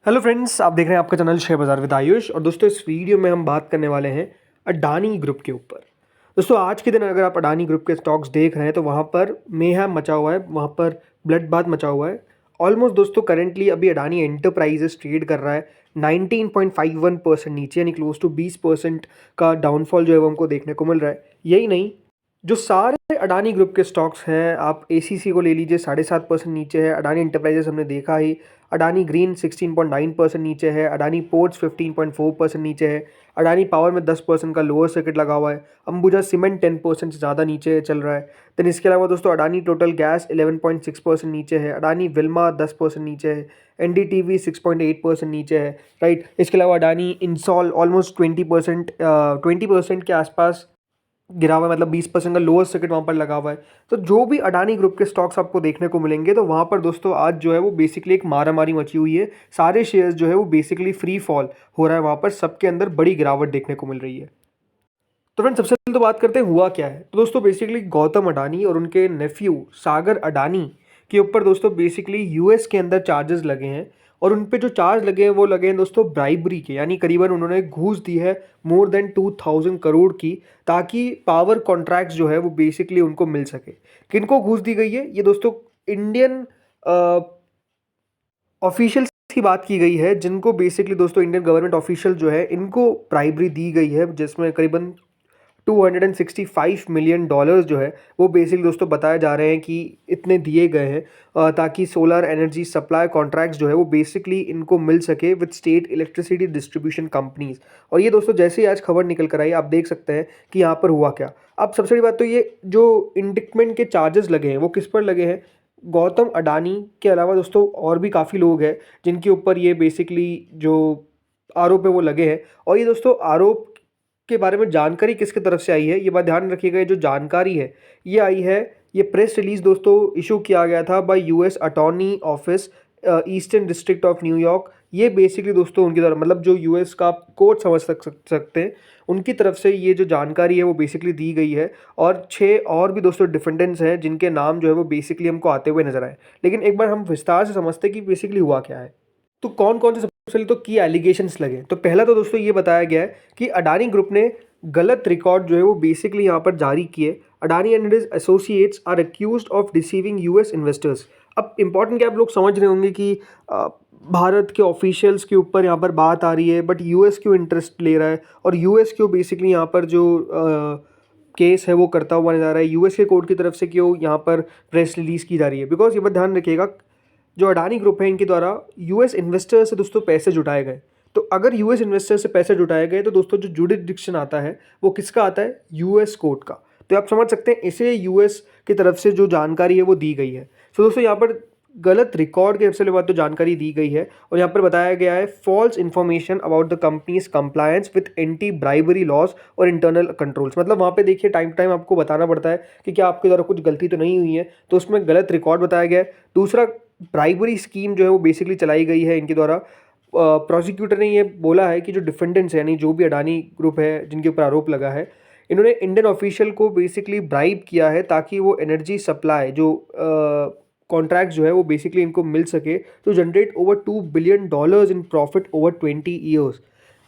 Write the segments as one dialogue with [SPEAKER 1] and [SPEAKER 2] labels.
[SPEAKER 1] Hello friends, आप देख रहे हैं आपका चैनल शेयर बाजार विद आयुष। और दोस्तों, इस वीडियो में हम बात करने वाले हैं अडानी ग्रुप के ऊपर। दोस्तों, आज के दिन अगर आप अडानी ग्रुप के स्टॉक्स देख रहे हैं तो वहाँ पर मेहम मचा हुआ है, वहाँ पर ब्लड बाथ मचा हुआ है। ऑलमोस्ट दोस्तों करंटली अभी अडानी एंटरप्राइजेस ट्रेड कर रहा है 19.51% नीचे, यानी क्लोज टू 20% का डाउनफॉल जो है वो हमको देखने को मिल रहा है। यही नहीं, जो सारे अडानी ग्रुप के स्टॉक्स हैं, आप एसीसी को ले लीजिए, 7.5% नीचे है। अडानी एंटरप्राइजेस हमने देखा ही। अडानी ग्रीन 16.9% नीचे है। अडानी पोर्ट्स 15.4% नीचे है। अडानी पावर में 10% का लोअर सर्किट लगा हुआ है। अंबुजा सीमेंट 10% से ज़्यादा नीचे चल रहा है। देन इसके अलावा दोस्तों अडानी टोटल गैस 11.6% नीचे है। अडानी विल्मा 10% नीचे है। एनडीटीवी 6.8% नीचे है। राइट, इसके अलावा अडानी इंसॉल ऑलमोस्ट 20% के आसपास गिरा हुआ है, मतलब 20% का लोअर सर्किट वहाँ पर लगा हुआ है। तो जो भी अडानी ग्रुप के स्टॉक्स आपको देखने को मिलेंगे तो वहाँ पर दोस्तों आज जो है वो बेसिकली एक मारामारी मची हुई है। सारे शेयर्स जो है वो बेसिकली फ्री फॉल हो रहा है, वहाँ पर सबके अंदर बड़ी गिरावट देखने को मिल रही है। तो फ्रेंड, सबसे पहले तो बात करते हैं हुआ क्या है। तो दोस्तों बेसिकली गौतम अडानी और उनके नेफ्यू सागर अडानी के ऊपर दोस्तों बेसिकली यूएस के अंदर चार्जेस लगे हैं। और उन पे जो चार्ज लगे हैं वो लगे हैं दोस्तों ब्राइबरी के, यानी करीबन उन्होंने घूस दी है मोर देन 2000 करोड़ की, ताकि पावर कॉन्ट्रैक्ट्स जो है वो बेसिकली उनको मिल सके। किनको घूस दी गई है ये दोस्तों? इंडियन ऑफिशियल्स की बात की गई है, जिनको बेसिकली दोस्तों इंडियन गवर्नमेंट ऑफिशियल जो है इनको ब्राइबरी दी गई है, जिसमें करीबन 265 मिलियन डॉलर्स जो है वो बेसिकली दोस्तों बताए जा रहे हैं कि इतने दिए गए हैं ताकि सोलर एनर्जी सप्लाई कॉन्ट्रैक्ट्स जो है वो बेसिकली इनको मिल सके with state electricity distribution companies. और ये दोस्तों जैसे ही आज खबर निकल कर आई, आप देख सकते हैं कि यहाँ पर हुआ क्या। अब सबसे बड़ी बात तो ये जो इंडिक्टमेंट के चार्जेस लगे हैं वो किस पर लगे हैं? गौतम अडानी के अलावा दोस्तों और भी काफ़ी लोग हैं जिनके ऊपर ये बेसिकली जो आरोप है वो लगे हैं। और ये दोस्तों आरोप के बारे में जानकारी किसकी तरफ से आई है, ये बात ध्यान रखिएगा। ये जो जानकारी है ये आई है, ये प्रेस रिलीज दोस्तों इशू किया गया था bye US attorney office eastern district of New York. ये बेसिकली दोस्तों उनकी तरफ, मतलब जो यूएस का कोर्ट समझ सकते हैं, उनकी तरफ से ये जो जानकारी है वो बेसिकली दी गई है। और 6 और भी दोस्तों डिफेंडेंट्स हैं जिनके नाम जो है वो बेसिकली हमको आते हुए नजर आए। लेकिन एक बार हम विस्तार से समझते हैं कि बेसिकली हुआ क्या है। तो कौन कौन से सबसे पहले तो की एलिगेशंस लगे। तो पहला तो दोस्तों ये बताया गया है कि अडानी ग्रुप ने गलत रिकॉर्ड जो है वो बेसिकली यहाँ पर जारी किए। Adani and his associates are accused of deceiving US investors. अब इंपॉर्टेंट क्या आप लोग समझ रहे होंगे कि भारत के ऑफिशियल्स के ऊपर यहाँ पर बात आ रही है, बट यूएस क्यों इंटरेस्ट ले रहा है और यूएस क्यों बेसिकली यहाँ पर जो केस है वो करता हुआ नजर आ रहा है, यूएस के कोर्ट की तरफ से क्यों यहाँ पर प्रेस रिलीज की जा रही है? बिकॉज ये बात ध्यान रखिएगा, जो अडानी ग्रुप है इनके द्वारा यूएस इन्वेस्टर से दोस्तों पैसे जुटाए गए। तो अगर यूएस इन्वेस्टर से पैसे जुटाए गए तो दोस्तों जो जुडिक्शन आता है वो किसका आता है? यूएस कोर्ट का। तो आप समझ सकते हैं इसे यूएस की तरफ से जो जानकारी है वो दी गई है। तो दोस्तों यहाँ पर गलत रिकॉर्ड के सबसे बाद तो जानकारी दी गई है। और यहाँ पर बताया गया है false information about the company's compliance with anti bribery laws और इंटरनल कंट्रोल्स। मतलब वहाँ पे देखिए टाइम टाइम आपको बताना पड़ता है कि क्या आपके द्वारा कुछ गलती तो नहीं हुई है, तो उसमें गलत रिकॉर्ड बताया गया है। दूसरा, ब्राइबरी स्कीम जो है वो बेसिकली चलाई गई है इनके द्वारा। प्रोसिक्यूटर ने ये बोला है कि जो डिफेंडेंट्स हैं, यानी जो भी अडानी ग्रुप है जिनके ऊपर आरोप लगा है, इन्होंने इंडियन ऑफिशियल को बेसिकली ब्राइब किया है ताकि वो एनर्जी सप्लाई जो कॉन्ट्रैक्ट जो है वो बेसिकली इनको मिल सके, तो generate over $2 billion in profit over 20 years.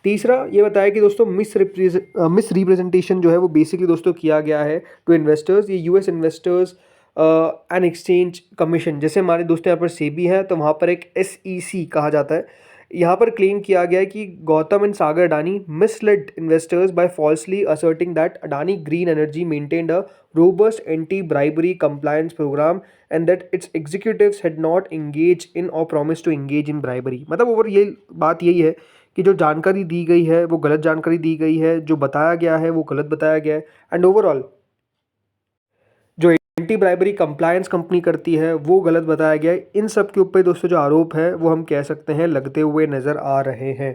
[SPEAKER 1] तीसरा ये बताया कि दोस्तों मिस रिप्रेजेंटेशन जो है वो बेसिकली दोस्तों किया गया है टू इन्वेस्टर्स। ये US investors and exchange commission, जैसे हमारे दोस्तों यहाँ पर सेबी है तो वहाँ पर एक एसईसी कहा जाता है। यहाँ पर क्लेम किया गया है कि Gautam and Sagar Adani misled investors by falsely asserting that Adani green energy maintained a robust anti-bribery compliance program and that its executives had not engaged in or promised to engage in bribery। मतलब ओवर ये बात यही है कि जो जानकारी दी गई है वो गलत जानकारी दी गई है, जो बताया गया है वो गलत बताया गया है। एंड ओवरऑल जो एंटी ब्राइबरी कंप्लायंस कंपनी करती है वो गलत बताया गया है। इन सब के ऊपर दोस्तों जो आरोप है वो हम कह सकते हैं लगते हुए नजर आ रहे हैं।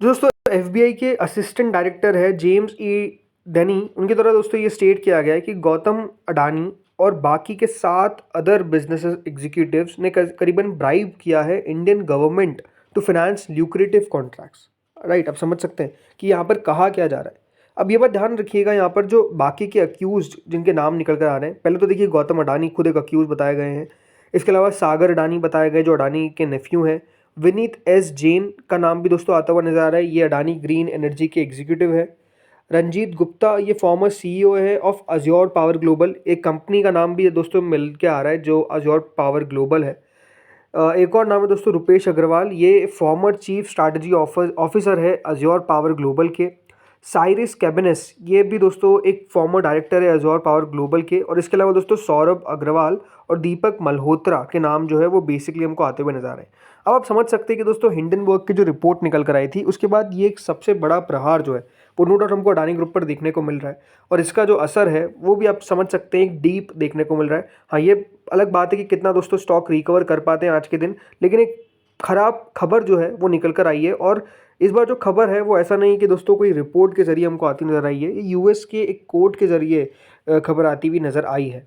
[SPEAKER 1] दोस्तों एफबीआई के असिस्टेंट डायरेक्टर है जेम्स ई डेनी, उनके द्वारा दोस्तों ये स्टेट किया गया है कि गौतम अडानी और बाकी के 7 अदर बिजनेस एग्जीक्यूटिव्स ने करीबन ब्राइब किया है Indian government to finance lucrative contracts. Right, आप समझ सकते हैं कि यहाँ पर कहा क्या जा रहा है। अब ये बात ध्यान रखिएगा, यहाँ पर जो बाकी के अक्यूज जिनके नाम निकल कर आ रहे हैं, पहले तो देखिए गौतम अडानी खुद एक अक्यूज बताए गए हैं। इसके अलावा सागर अडानी बताए गए जो अडानी के नेफ्यू हैं। विनीत एस जैन का नाम भी दोस्तों आता हुआ नजर आ रहा है, ये अडानी ग्रीन एनर्जी के एग्जीक्यूटिव है। रंजीत गुप्ता ये फॉर्मर सीईओ है ऑफ अज्योर पावर ग्लोबल, एक कंपनी का नाम भी दोस्तों मिल के आ रहा है जो अज्योर पावर ग्लोबल है। एक और नाम है दोस्तों रुपेश अग्रवाल, ये फॉर्मर चीफ स्ट्रैटेजी ऑफिसर है अज्योर पावर ग्लोबल के। साइरिस कैबिनेस ये भी दोस्तों एक फॉर्मर डायरेक्टर है अज्योर पावर ग्लोबल के। और इसके अलावा दोस्तों सौरभ अग्रवाल और दीपक मल्होत्रा के नाम जो है वो बेसिकली हमको आते हुए नजर आ रहे हैं। अब आप समझ सकते हैं कि दोस्तों हिंडनबर्ग की जो रिपोर्ट निकल कर आई थी उसके बाद ये एक सबसे बड़ा प्रहार जो है वो नो डाउट हमको अडानी ग्रुप पर देखने को मिल रहा है। और इसका जो असर है वो भी आप समझ सकते हैं एक डीप देखने को मिल रहा है। हाँ, ये अलग बात है कि कितना दोस्तों स्टॉक रिकवर कर पाते हैं आज के दिन, लेकिन एक खराब खबर जो है वो निकल कर आई है। और इस बार जो खबर है वो ऐसा नहीं कि दोस्तों कोई रिपोर्ट के जरिए हमको आती नजर आई है, ये यूएस के एक कोर्ट के जरिए खबर आती हुई नजर आई है।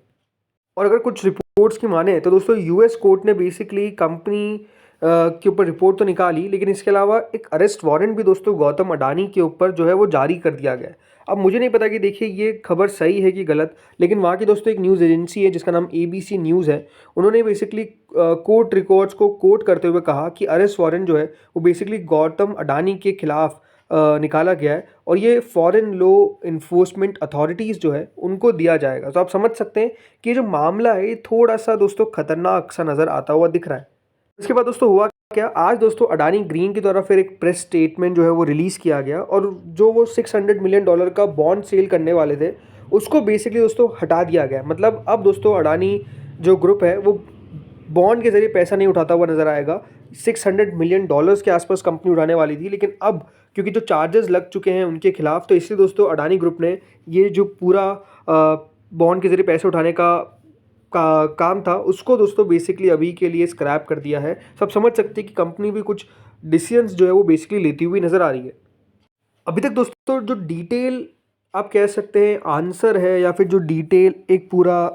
[SPEAKER 1] और अगर कुछ रिपोर्ट्स की माने तो दोस्तों यूएस कोर्ट ने बेसिकली कंपनी के ऊपर रिपोर्ट तो निकाली, लेकिन इसके अलावा एक अरेस्ट वारंट भी दोस्तों गौतम अडानी के ऊपर जो है वो जारी कर दिया गया है। अब मुझे नहीं पता कि देखिए ये खबर सही है कि गलत, लेकिन वहाँ की दोस्तों एक न्यूज़ एजेंसी है जिसका नाम एबीसी न्यूज़ है, उन्होंने बेसिकली कोर्ट रिकॉर्ड्स को कोट करते हुए कहा कि अरेस्ट वारंट जो है वो बेसिकली गौतम अडानी के खिलाफ निकाला गया है और ये फॉरेन लॉ इन्फोर्समेंट अथॉरिटीज़ जो है उनको दिया जाएगा। तो आप समझ सकते हैं कि ये जो मामला है ये थोड़ा सा दोस्तों खतरनाक सा नज़र आता हुआ दिख रहा है। इसके बाद दोस्तों हुआ क्या, आज दोस्तों अडानी ग्रीन की द्वारा फिर एक प्रेस स्टेटमेंट जो है वो रिलीज़ किया गया और जो वो $600 मिलियन का बॉन्ड सेल करने वाले थे उसको बेसिकली दोस्तों हटा दिया गया। मतलब अब दोस्तों अडानी जो ग्रुप है वो बॉन्ड के जरिए पैसा नहीं उठाता हुआ नजर आएगा। $600 मिलियन के आसपास कंपनी उठाने वाली थी, लेकिन अब क्योंकि जो चार्जेस लग चुके हैं उनके खिलाफ, तो इसलिए दोस्तों अडानी ग्रुप ने ये जो पूरा बॉन्ड के जरिए पैसे उठाने का काम था उसको दोस्तों बेसिकली अभी के लिए स्क्रैप कर दिया है। सब समझ सकते हैं कि कंपनी भी कुछ डिसीजंस जो है वो बेसिकली लेती हुई नज़र आ रही है। अभी तक दोस्तों जो डिटेल आप कह सकते हैं आंसर है या फिर जो डिटेल एक पूरा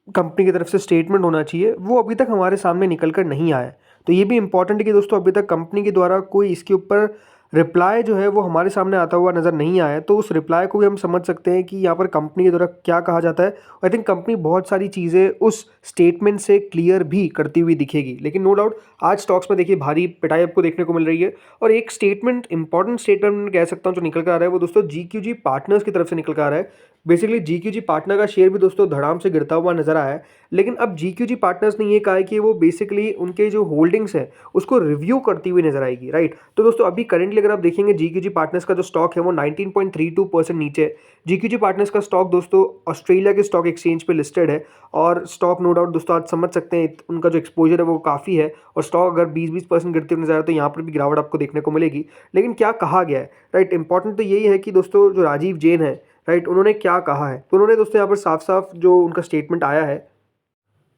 [SPEAKER 1] कंपनी की तरफ से स्टेटमेंट होना चाहिए वो अभी तक हमारे सामने निकल कर नहीं आया है। तो ये भी इंपॉर्टेंट है कि दोस्तों अभी तक कंपनी के द्वारा कोई इसके ऊपर रिप्लाई जो है वो हमारे सामने आता हुआ नज़र नहीं आया है। तो उस रिप्लाई को भी हम समझ सकते हैं कि यहाँ पर कंपनी के द्वारा क्या कहा जाता है। आई थिंक कंपनी बहुत सारी चीज़ें उस स्टेटमेंट से क्लियर भी करती हुई दिखेगी, लेकिन नो डाउट आज स्टॉक्स में देखिए भारी पिटाई आपको देखने को मिल रही है। और एक स्टेटमेंट इंपॉर्टेंट स्टेटमेंट कह सकता हूँ जो निकल कर आ रहा है वो दोस्तों जीक्यूजी पार्टनर्स की तरफ से निकल कर आ रहा है। बेसिकली जीक्यूजी पार्टनर का शेयर भी दोस्तों धड़ाम से गिरता हुआ नजर आया है, लेकिन अब जीक्यूजी पार्टनर्स ने ये कहा है कि वो बेसिकली उनके जो होल्डिंग्स है उसको रिव्यू करती हुई नजर आएगी, राइट। तो दोस्तों अभी करेंटली अगर आप देखेंगे जीक्यूजी पार्टनर्स का जो स्टॉक है वो 19.32% नीचे है। जीक्यूजी पार्टनर्स का स्टॉक दोस्तों ऑस्ट्रेलिया के स्टॉक एक्सचेंज पे लिस्टेड है और स्टॉक नो डाउट दोस्तों आज समझ सकते हैं उनका जो एक्सपोजर है वो काफ़ी है और स्टॉक अगर 20% गिरते हुए नजर आ रहा है तो यहाँ पर भी गिरावट आपको देखने को मिलेगी। लेकिन क्या कहा गया है, राइट, इंपॉर्टेंट तो यही है कि दोस्तों जो राजीव जैन है, राइट, उन्होंने क्या कहा है। तो उन्होंने दोस्तों यहाँ पर साफ साफ जो उनका स्टेटमेंट आया है,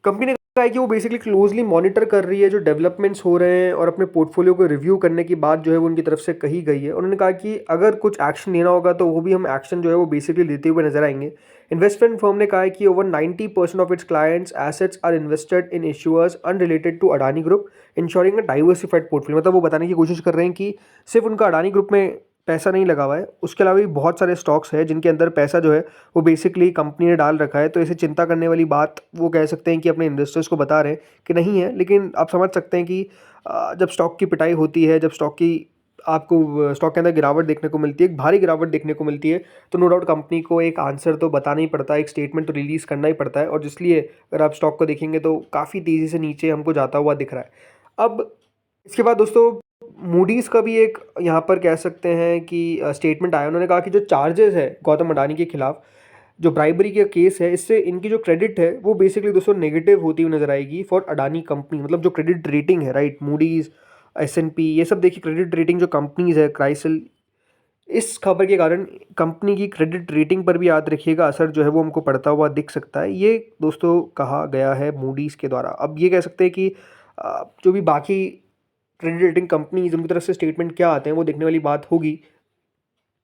[SPEAKER 1] कंपनी ने कहा है कि वो बेसिकली क्लोजली मॉनिटर कर रही है जो डेवलपमेंट्स हो रहे हैं और अपने पोर्टफोलियो को रिव्यू करने की बात जो है वो उनकी तरफ से कही गई है। उन्होंने कहा कि अगर कुछ एक्शन लेना होगा तो वो भी हम एक्शन जो है वो बेसिकली लेते हुए नजर आएंगे। इन्वेस्टमेंट फर्म ने कहा है कि over 90% of its clients assets are invested in issuers unrelated to Adani group ensuring a diversified portfolio. मतलब वो बताने की कोशिश कर रहे हैं कि सिर्फ उनका अडानी ग्रुप में पैसा नहीं लगा हुआ है, उसके अलावा भी बहुत सारे स्टॉक्स हैं जिनके अंदर पैसा जो है वो बेसिकली कंपनी ने डाल रखा है। तो इसे चिंता करने वाली बात वो कह सकते हैं कि अपने इन्वेस्टर्स को बता रहे हैं कि नहीं है, लेकिन आप समझ सकते हैं कि जब स्टॉक की पिटाई होती है, जब स्टॉक की आपको स्टॉक के अंदर गिरावट देखने को मिलती है, एक भारी गिरावट देखने को मिलती है, तो नो डाउट कंपनी को एक आंसर तो बताना ही पड़ता है, एक स्टेटमेंट तो रिलीज़ करना ही पड़ता है। और इसलिए अगर आप स्टॉक को देखेंगे तो काफ़ी तेज़ी से नीचे हमको जाता हुआ दिख रहा है। अब इसके बाद दोस्तों मूडीज़ का भी एक यहाँ पर कह सकते हैं कि स्टेटमेंट आया। उन्होंने कहा कि जो चार्जेस है गौतम अडानी के खिलाफ, जो ब्राइबरी का केस है, इससे इनकी जो क्रेडिट है वो बेसिकली दोस्तों नेगेटिव होती हुई नजर आएगी फॉर अडानी कंपनी। मतलब जो क्रेडिट रेटिंग है, राइट, मूडीज़, S&P, ये सब देखिए क्रेडिट रेटिंग जो कंपनीज़ है, क्राइसिल, इस खबर के कारण कंपनी की क्रेडिट रेटिंग पर भी याद रखिएगा असर जो है वो हमको पड़ता हुआ दिख सकता है। ये दोस्तों कहा गया है मूडीज़ के द्वारा। अब ये कह सकते हैं कि जो भी बाकी क्रेडिट रेटिंग कंपनीज उनकी तरफ से स्टेटमेंट क्या आते हैं वो देखने वाली बात होगी।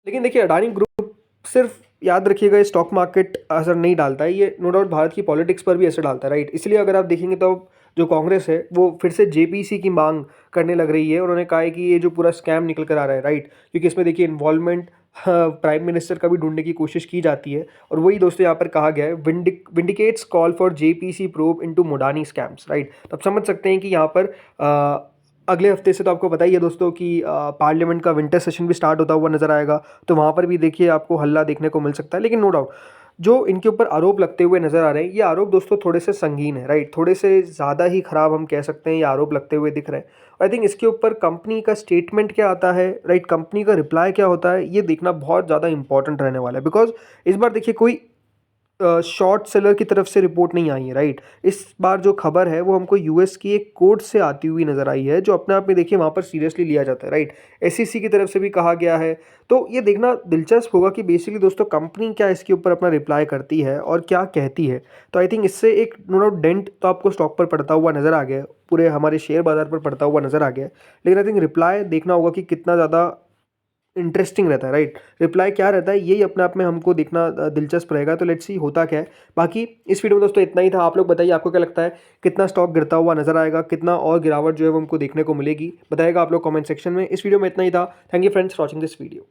[SPEAKER 1] लेकिन देखिए अडानी ग्रुप सिर्फ याद रखिएगा ये स्टॉक मार्केट असर नहीं डालता है, ये नो डाउट भारत की पॉलिटिक्स पर भी असर डालता है, राइट। इसलिए अगर आप देखेंगे तो जो कांग्रेस है वो फिर से जेपीसी की मांग करने लग रही है। उन्होंने कहा है कि ये जो पूरा स्कैम निकल कर आ रहा है, राइट, क्योंकि इसमें देखिए इन्वॉल्वमेंट प्राइम मिनिस्टर का भी ढूंढने की कोशिश की जाती है। और वही दोस्तों यहाँ पर कहा गया है vindicates call for JPC probe into Modani scams, right. तो आप समझ सकते हैं कि यहाँ पर अगले हफ्ते से तो आपको पता ही है दोस्तों कि पार्लियामेंट का विंटर सेशन भी स्टार्ट होता हुआ नज़र आएगा, तो वहाँ पर भी देखिए आपको हल्ला देखने को मिल सकता है। लेकिन नो डाउट जो इनके ऊपर आरोप लगते हुए नज़र आ रहे हैं, ये आरोप दोस्तों थोड़े से संगीन है, राइट, थोड़े से ज़्यादा ही ख़राब हम कह सकते हैं ये आरोप लगते हुए दिख रहे हैं। आई थिंक इसके ऊपर कंपनी का स्टेटमेंट क्या आता है, राइट, कंपनी का रिप्लाई क्या होता है, ये देखना बहुत ज़्यादा इंपॉर्टेंट रहने वाला है। बिकॉज इस बार देखिए कोई शॉर्ट सेलर की तरफ से रिपोर्ट नहीं आई है, राइट। इस बार जो खबर है वो हमको यूएस की एक कोर्ट से आती हुई नज़र आई है, जो अपने आप में देखिए वहाँ पर सीरियसली लिया जाता है, राइट। एसईसी की तरफ से भी कहा गया है। तो ये देखना दिलचस्प होगा कि बेसिकली दोस्तों कंपनी क्या इसके ऊपर अपना रिप्लाई करती है और क्या कहती है। तो आई थिंक इससे एक नो डाउट डेंट तो आपको स्टॉक पर पड़ता हुआ नज़र आ गया है, पूरे हमारे शेयर बाजार पर पड़ता हुआ नज़र आ गया है। लेकिन आई थिंक रिप्लाई देखना होगा कि कितना ज़्यादा इंटरेस्टिंग रहता है, राइट। रिप्लाई क्या रहता है यही अपने आप में हमको देखना दिलचस्प रहेगा। तो लेट्स सी होता क्या है। बाकी इस वीडियो में दोस्तों इतना ही था। आप लोग बताइए आपको क्या लगता है, कितना स्टॉक गिरता हुआ नजर आएगा, कितना और गिरावट जो है वो हमको देखने को मिलेगी, बताइएगा आप लोग कमेंट सेक्शन में। इस वीडियो में इतना ही था। Thank you friends for watching this video.